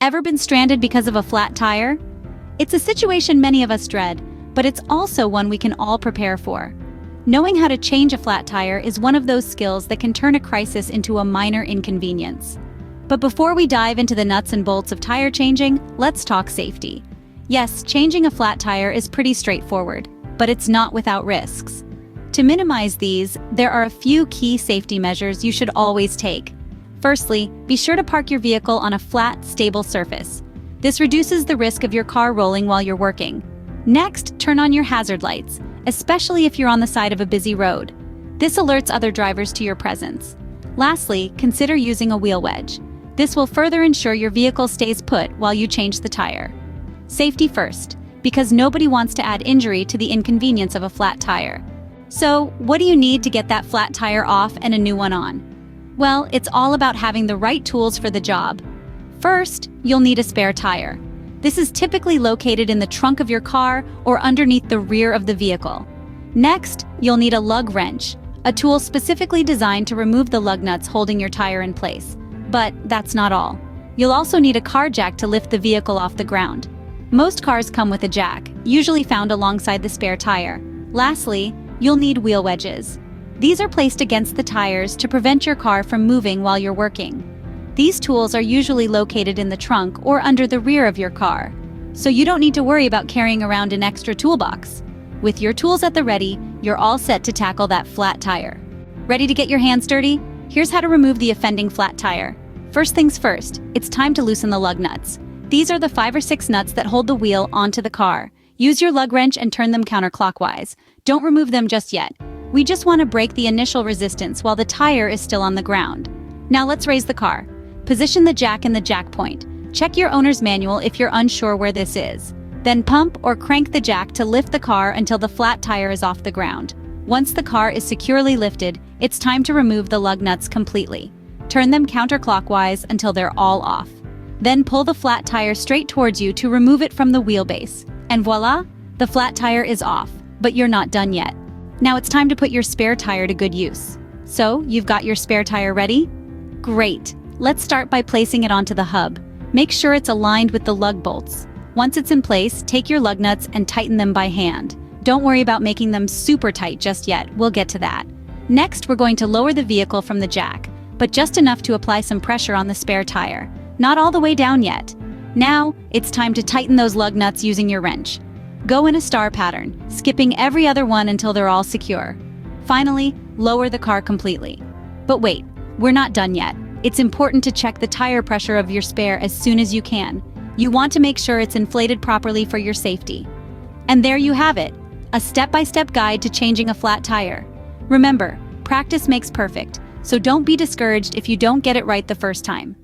Ever been stranded because of a flat tire? It's a situation many of us dread, but it's also one we can all prepare for. Knowing how to change a flat tire is one of those skills that can turn a crisis into a minor inconvenience. But before we dive into the nuts and bolts of tire changing, let's talk safety. Yes, changing a flat tire is pretty straightforward, but it's not without risks. To minimize these, there are a few key safety measures you should always take. Firstly, be sure to park your vehicle on a flat, stable surface. This reduces the risk of your car rolling while you're working. Next, turn on your hazard lights, especially if you're on the side of a busy road. This alerts other drivers to your presence. Lastly, consider using a wheel wedge. This will further ensure your vehicle stays put while you change the tire. Safety first, because nobody wants to add injury to the inconvenience of a flat tire. So, what do you need to get that flat tire off and a new one on? Well, it's all about having the right tools for the job. First, you'll need a spare tire. This is typically located in the trunk of your car or underneath the rear of the vehicle. Next, you'll need a lug wrench, a tool specifically designed to remove the lug nuts holding your tire in place. But that's not all. You'll also need a car jack to lift the vehicle off the ground. Most cars come with a jack, usually found alongside the spare tire. Lastly, you'll need wheel wedges. These are placed against the tires to prevent your car from moving while you're working. These tools are usually located in the trunk or under the rear of your car, so you don't need to worry about carrying around an extra toolbox. With your tools at the ready, you're all set to tackle that flat tire. Ready to get your hands dirty? Here's how to remove the offending flat tire. First things first, it's time to loosen the lug nuts. These are the 5 or 6 nuts that hold the wheel onto the car. Use your lug wrench and turn them counterclockwise. Don't remove them just yet. We just want to break the initial resistance while the tire is still on the ground. Now let's raise the car. Position the jack in the jack point. Check your owner's manual if you're unsure where this is. Then pump or crank the jack to lift the car until the flat tire is off the ground. Once the car is securely lifted, it's time to remove the lug nuts completely. Turn them counterclockwise until they're all off. Then pull the flat tire straight towards you to remove it from the wheelbase. And voila, the flat tire is off, but you're not done yet. Now it's time to put your spare tire to good use. So, you've got your spare tire ready? Great! Let's start by placing it onto the hub. Make sure it's aligned with the lug bolts. Once it's in place, take your lug nuts and tighten them by hand. Don't worry about making them super tight just yet, we'll get to that. Next, we're going to lower the vehicle from the jack, but just enough to apply some pressure on the spare tire. Not all the way down yet. Now, it's time to tighten those lug nuts using your wrench. Go in a star pattern, skipping every other one until they're all secure. Finally, lower the car completely. But wait, we're not done yet. It's important to check the tire pressure of your spare as soon as you can. You want to make sure it's inflated properly for your safety. And there you have it, a step-by-step guide to changing a flat tire. Remember, practice makes perfect, so don't be discouraged if you don't get it right the first time.